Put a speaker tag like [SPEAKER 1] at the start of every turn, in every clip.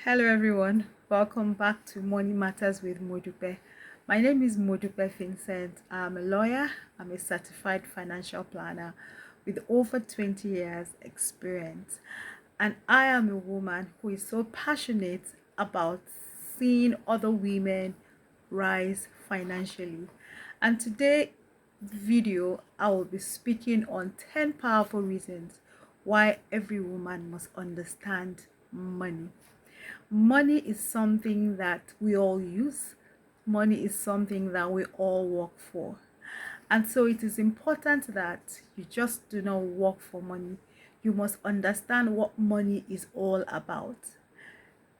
[SPEAKER 1] Hello everyone, welcome back to Money Matters with Modupe. My name is Modupe Vincent. I'm a lawyer, I'm a certified financial planner with over 20 years experience. And I am a woman who is so passionate about seeing other women rise financially. And today video I will be speaking on 10 powerful reasons why every woman must understand money. Money is something that we all use. Money is something that we all work for. And so it is important that you just do not work for money. You must understand what money is all about.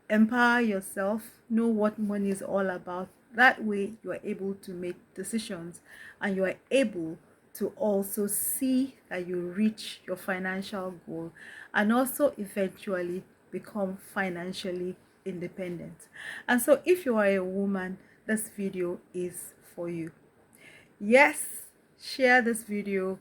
[SPEAKER 1] Empower yourself, know what money is all about. That way you are able to make decisions and you are able to also see that you reach your financial goal and also eventually become financially independent. And so if you are a woman, this video is for you. Yes, share this video,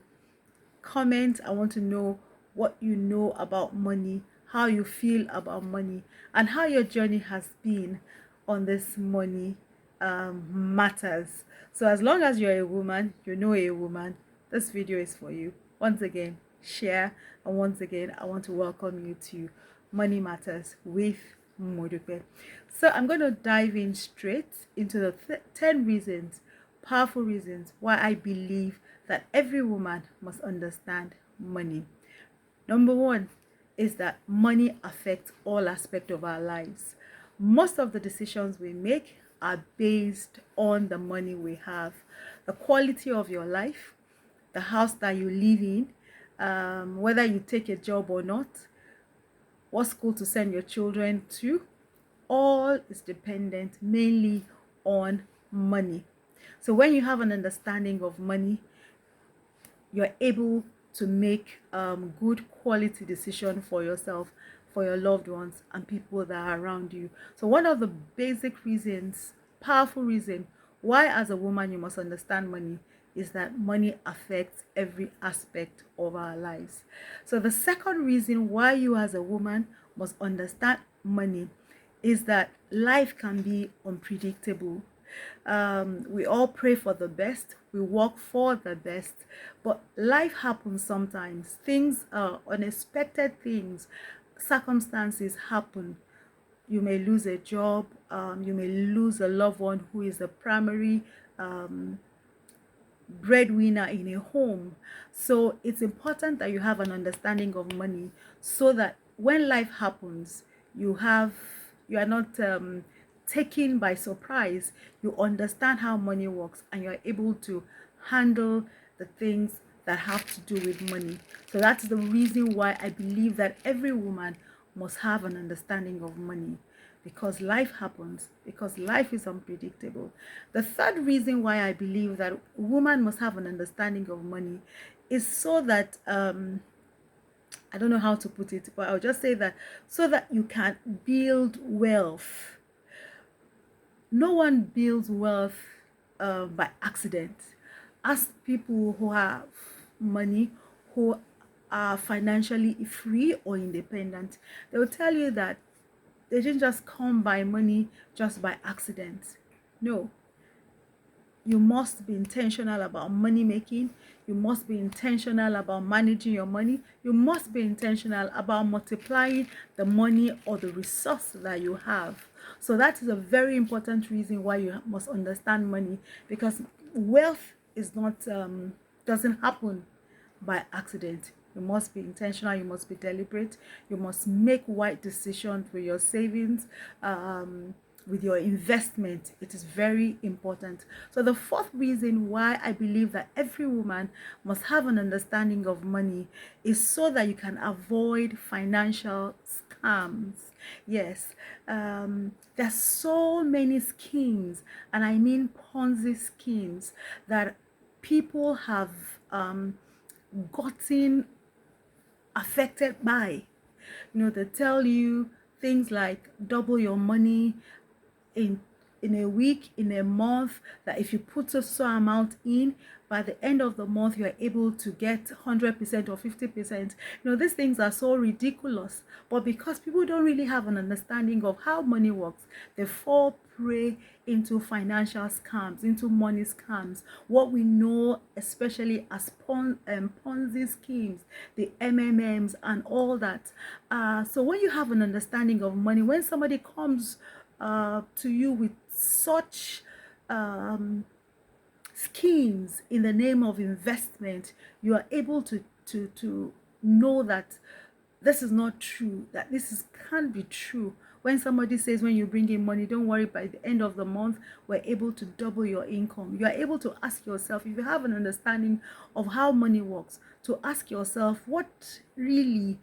[SPEAKER 1] comment. I want to know what you know about money, how you feel about money, and how your journey has been on this money matters. So as long as you're a woman, you know a woman, this video is for you. Once again, share, and once again I want to welcome you to Money Matters with Modupe. So I'm going to dive in straight into the 10 reasons, powerful reasons why I believe that every woman must understand money. Number one is that money affects all aspects of our lives. Most of the decisions we make are based on the money we have, the quality of your life, the house that you live in, whether you take a job or not, what school to send your children to, all is dependent mainly on money. So when you have an understanding of money, you're able to make good quality decision for yourself, for your loved ones, and people that are around you. So one of the basic reasons, powerful reason why as a woman you must understand money is that money affects every aspect of our lives. So the second reason why you as a woman must understand money is that life can be unpredictable. We all pray for the best, we work for the best, but life happens sometimes. Things unexpected things, circumstances happen. You may lose a job, you may lose a loved one who is the primary breadwinner in a home. So it's important that you have an understanding of money so that when life happens, you are not taken by surprise. You understand how money works and you are able to handle the things that have to do with money. So that's the reason why I believe that every woman must have an understanding of money, because life happens, because life is unpredictable. The third reason why I believe that woman must have an understanding of money is so that I don't know how to put it, but I'll just say that so that you can build wealth. No one builds wealth by accident. Ask people who have money, who are financially free or independent. They will tell you that they didn't just come by money just by accident. No, you must be intentional about money making. You must be intentional about managing your money. You must be intentional about multiplying the money or the resource that you have. So that is a very important reason why you must understand money, because wealth is not doesn't happen by accident. You must be intentional, you must be deliberate, you must make right decisions with your savings, with your investment. It is very important. So the fourth reason why I believe that every woman must have an understanding of money is so that you can avoid financial scams. Yes, there's so many schemes, and I mean Ponzi schemes, that people have gotten affected by. They tell you things like double your money in in a week, in a month, that if you put a so amount in, by the end of the month you are able to get 100% or 50%. These things are so ridiculous, but because people don't really have an understanding of how money works, they fall prey into financial scams, into money scams, what we know especially as Ponzi schemes, the MMMs and all that. So when you have an understanding of money, when somebody comes to you with such schemes in the name of investment, you are able to know that this is not true, that can't be true. When somebody says, when you bring in money, don't worry, by the end of the month we're able to double your income, you are able to ask yourself, if you have an understanding of how money works, to ask yourself, what really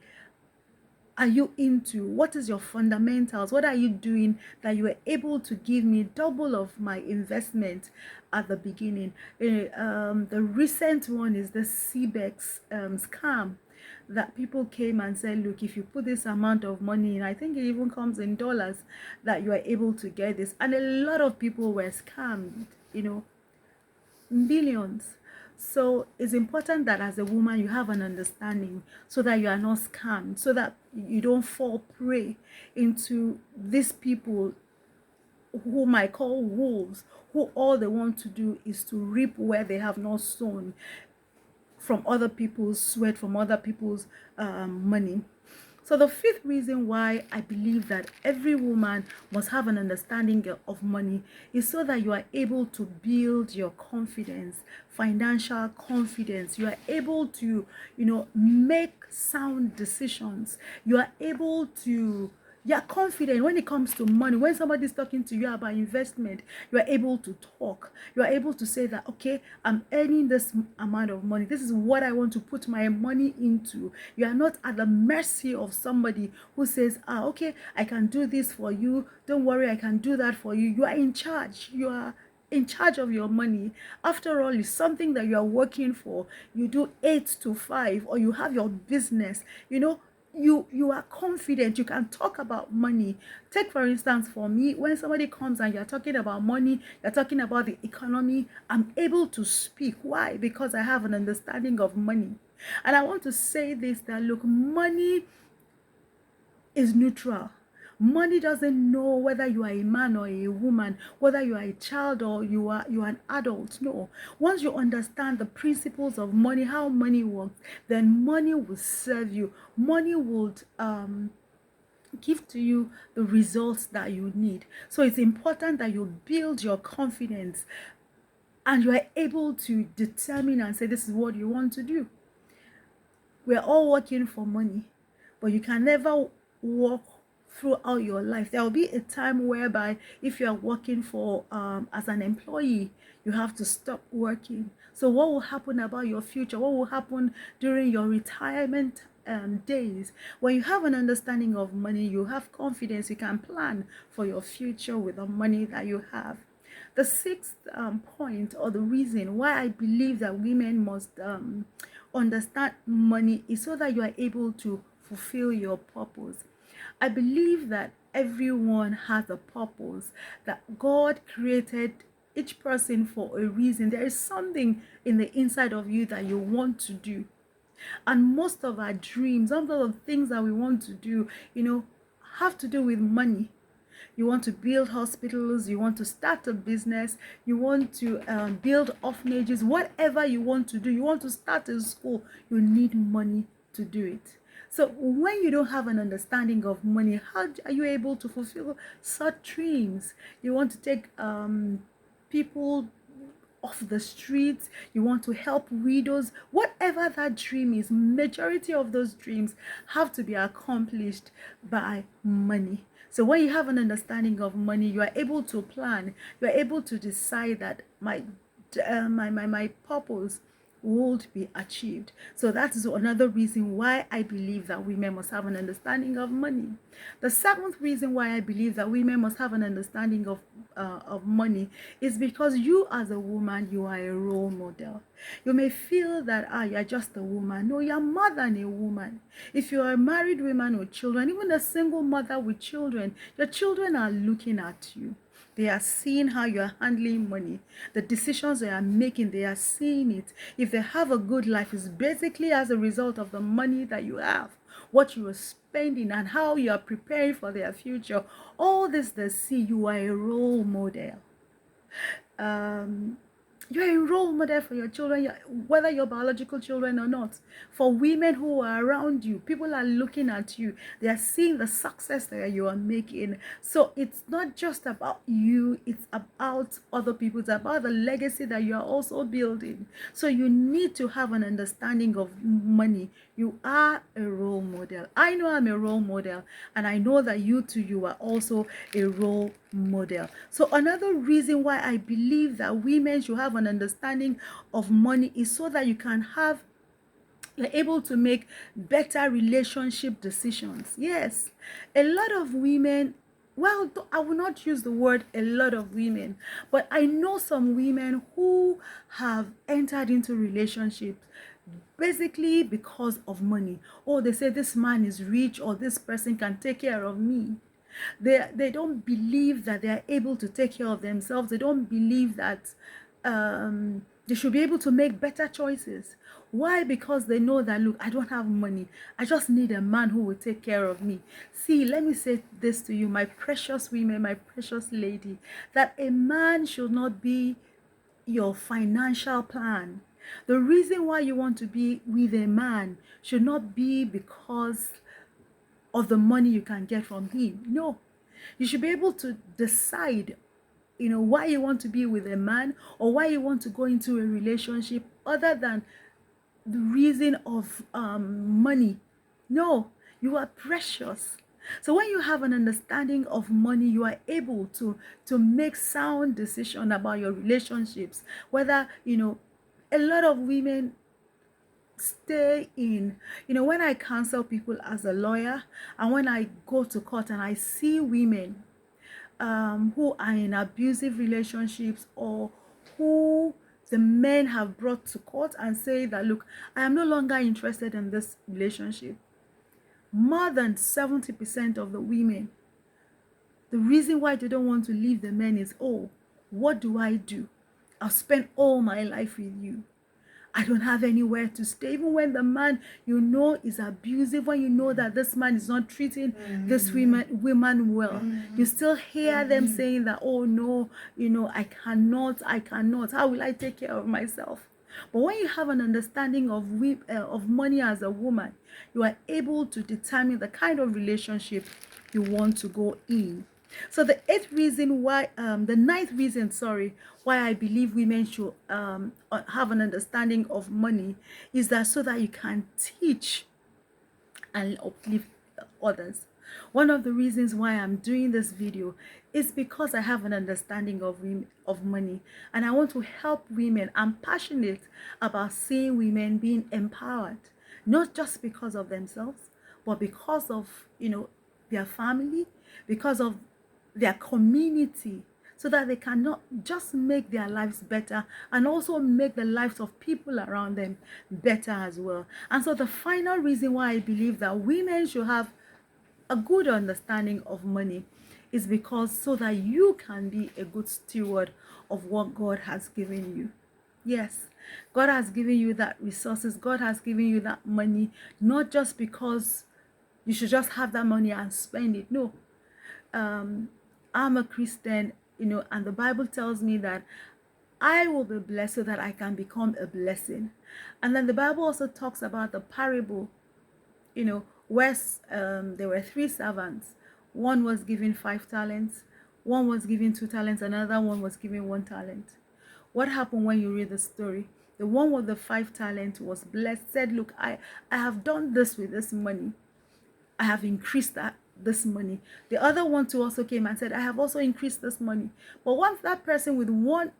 [SPEAKER 1] are you into? What is your fundamentals? What are you doing that you are able to give me double of my investment at the beginning? The recent one is the CBEX scam, that people came and said, look, if you put this amount of money in, I think it even comes in dollars, that you are able to get this. And a lot of people were scammed, millions. So it's important that as a woman you have an understanding, so that you are not scammed, so that you don't fall prey into these people whom I call wolves, who all they want to do is to reap where they have not sown, from other people's sweat, from other people's money. So the fifth reason why I believe that every woman must have an understanding of money is so that you are able to build your confidence, financial confidence. You are able to, make sound decisions. You are able to, you're confident when it comes to money. When somebody's talking to you about investment, you are able to talk. You are able to say that, okay, I'm earning this amount of money. This is what I want to put my money into. You are not at the mercy of somebody who says, okay, I can do this for you. Don't worry, I can do that for you. You are in charge. You are in charge of your money. After all, it's something that you are working for. You do 8 to 5, or you have your business, you are confident, you can talk about money. Take for instance, for me, when somebody comes and you're talking about money, you're talking about the economy, I'm able to speak. Why? Because I have an understanding of money. And I want to say this, that look, money is neutral. Money doesn't know whether you are a man or a woman, whether you are a child or you are an adult. No. Once you understand the principles of money, how money works, then money will serve you. Money will give to you the results that you need. So it's important that you build your confidence and you are able to determine and say, this is what you want to do. We're all working for money, but you can never work throughout your life. There will be a time whereby if you are working for as an employee, you have to stop working. So what will happen about your future? What will happen during your retirement days? When you have an understanding of money, you have confidence, you can plan for your future with the money that you have. The sixth point, or the reason why I believe that women must understand money, is so that you are able to fulfill your purpose. I believe that everyone has a purpose, that God created each person for a reason. There is something in the inside of you that you want to do. And most of our dreams, some of the things that we want to do, have to do with money. You want to build hospitals, you want to start a business, you want to build orphanages, whatever you want to do, you want to start a school, you need money to do it. So when you don't have an understanding of money, how are you able to fulfill such dreams? You want to take people off the streets, you want to help widows, whatever that dream is, majority of those dreams have to be accomplished by money. So when you have an understanding of money, you are able to plan, you are able to decide that my purpose would be achieved. So that is another reason why I believe that women must have an understanding of money. The seventh reason why I believe that women must have an understanding of money is because you as a woman, you are a role model. You may feel that you're just a woman. No, you're more than a woman. If you are a married woman with children, even a single mother with children, your children are looking at you. They are seeing how you are handling money. The decisions they are making, they are seeing it. If they have a good life, it's basically as a result of the money that you have, what you are spending, and how you are preparing for their future. All this they see. You are a role model. um you're a role model for your children, whether your biological children or not. For women who are around you, people are looking at you. They are seeing the success that you are making. So it's not just about you, it's about other people. It's about the legacy that you are also building. So you need to have an understanding of money. You are a role model. I know I'm a role model, and I know that you too, you are also a role model. So another reason why I believe that women should have an understanding of money is so that you're able to make better relationship decisions. Yes, a lot of women, well, I will not use the word a lot of women, but I know some women who have entered into relationships basically because of money. Oh, they say this man is rich, or this person can take care of me. They don't believe that they are able to take care of themselves. They don't believe that they should be able to make better choices. Why? Because they know that, look, I don't have money. I just need a man who will take care of me. See, let me say this to you, my precious women, my precious lady, that a man should not be your financial plan. The reason why you want to be with a man should not be because of the money you can get from him. No, you should be able to decide, why you want to be with a man, or why you want to go into a relationship, other than the reason of money. No, you are precious. So when you have an understanding of money, you are able to make sound decision about your relationships. Whether, a lot of women stay in, when I counsel people as a lawyer, and when I go to court and I see women who are in abusive relationships, or who the men have brought to court and say that, look, I am no longer interested in this relationship. More than 70% of the women, the reason why they don't want to leave the men is, oh, what do I do? I've spent all my life with you. I don't have anywhere to stay. Even when the man is abusive, when you know that this man is not treating this woman well, you still hear them saying that, oh no, I cannot. How will I take care of myself? But when you have an understanding of money as a woman, you are able to determine the kind of relationship you want to go in. So the ninth reason, why I believe women should have an understanding of money is that so that you can teach and uplift others. One of the reasons why I'm doing this video is because I have an understanding of money, and I want to help women. I'm passionate about seeing women being empowered, not just because of themselves, but because of their family, because of their community, so that they can not just make their lives better, and also make the lives of people around them better as well. And so the final reason why I believe that women should have a good understanding of money is because so that you can be a good steward of what God has given you. Yes, God has given you that resources. God has given you that money, not just because you should just have that money and spend it. No. I'm a Christian, and the Bible tells me that I will be blessed so that I can become a blessing. And then the Bible also talks about the parable, where there were 3 servants. One was given 5 talents, one was given 2 talents, another one was given 1 talent. What happened when you read the story? The one with the 5 talents was blessed, said, look, I have done this with this money. I have increased this money. The other one too also came and said, I have also increased this money. But once that person with 1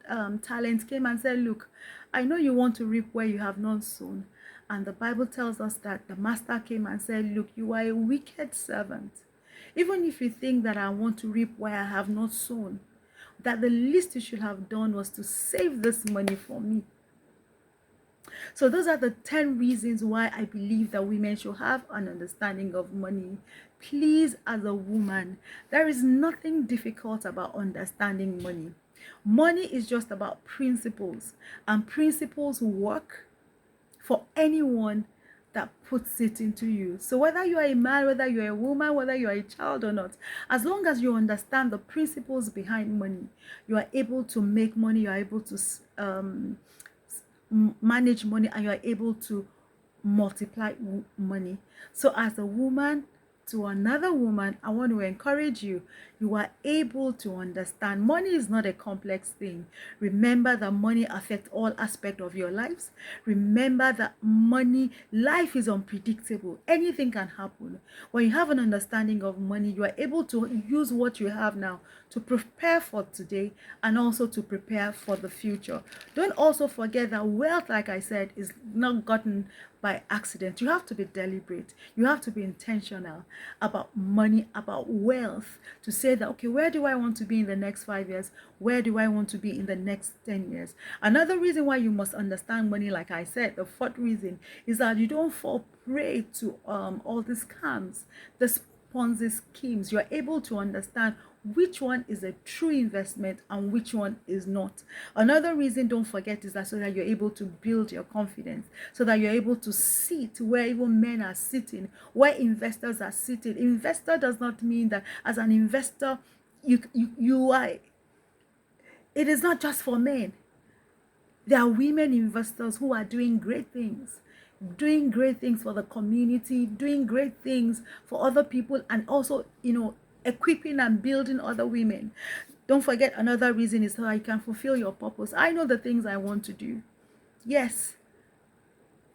[SPEAKER 1] talent came and said, look, I know you want to reap where you have not sown. And the Bible tells us that the master came and said, look, you are a wicked servant. Even if you think that I want to reap where I have not sown, that the least you should have done was to save this money for me. So those are the 10 reasons why I believe that women should have an understanding of money. Please, as a woman, there is nothing difficult about understanding money. Money is just about principles, and principles work for anyone that puts it into you. So whether you are a man, whether you are a woman, whether you are a child or not, as long as you understand the principles behind money, you are able to make money, you are able to manage money, and you are able to multiply money. So as a woman to another woman, I want to encourage you. You are able to understand money is not a complex thing. Remember that money affects all aspects of your lives. Remember that life is unpredictable. Anything can happen. When you have an understanding of money, you are able to use what you have now to prepare for today and also to prepare for the future. Don't also forget that wealth, like I said, is not gotten by accident. You have to be deliberate. You have to be intentional about money, about wealth, to say that, okay, where do I want to be in the next 5 years? Where do I want to be in the next 10 years? Another reason why you must understand money, like I said, the fourth reason is that you don't fall prey to all these scams, the Ponzi schemes. You're able to understand which one is a true investment and which one is not. Another reason, don't forget, is that so that you're able to build your confidence, so that you're able to sit where even men are sitting, where investors are sitting. Investor does not mean that as an investor you are, it is not just for men. There are women investors who are doing great things for the community, doing great things for other people, and also, equipping and building other women. Don't forget, another reason is how you can fulfill your purpose. I know the things I want to do. Yes,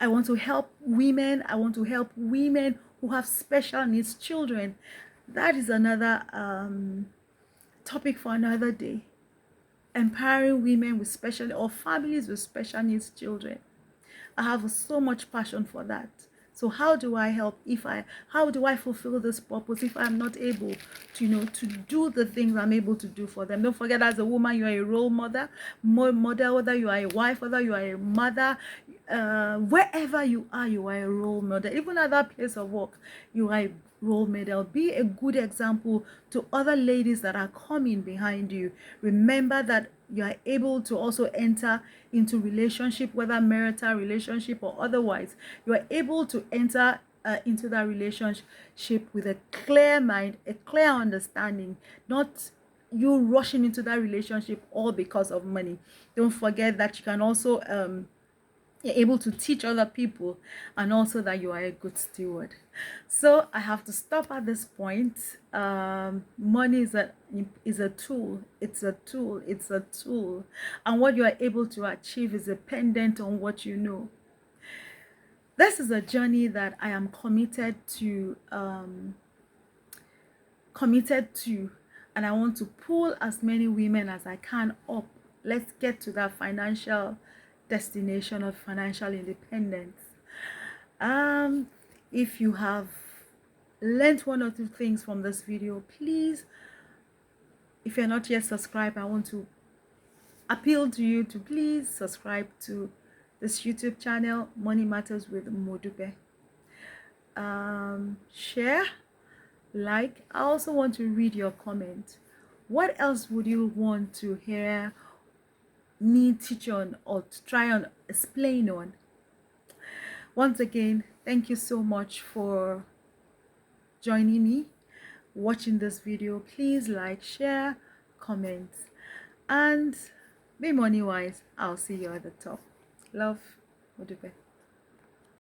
[SPEAKER 1] I want to help women. I want to help women who have special needs, children. That is another topic for another day. Empowering women with special, or families with special needs children. I have so much passion for that. So how do I help? How do I fulfill this purpose if I'm not able to, to do the things I'm able to do for them? Don't forget, as a woman, you are a role model, whether you are a wife, whether you are a mother, wherever you are a role model. Even at that place of work, you are a role model. Be a good example to other ladies that are coming behind you. Remember that you are able to also enter into relationship, whether marital relationship or otherwise. You are able to enter into that relationship with a clear mind, a clear understanding, not you rushing into that relationship all because of money. Don't forget that you can also you're able to teach other people, and also that you are a good steward. So I have to stop at this point. Money is a tool. It's a tool, and what you are able to achieve is dependent on what you know. This is a journey that I am committed to, and I want to pull as many women as I can up. Let's get to that financial destination of financial independence. If you have learned one or two things from this video, please, if you're not yet subscribed, I want to appeal to you to please subscribe to this YouTube channel, Money Matters with Modupe. Share, like. I also want to read your comment. What else would you want to hear me teach on or to try and explain on? Once again, thank you so much for joining me, watching this video. Please like, share, comment, and be money wise. I'll see you at the top. Love, Modupe.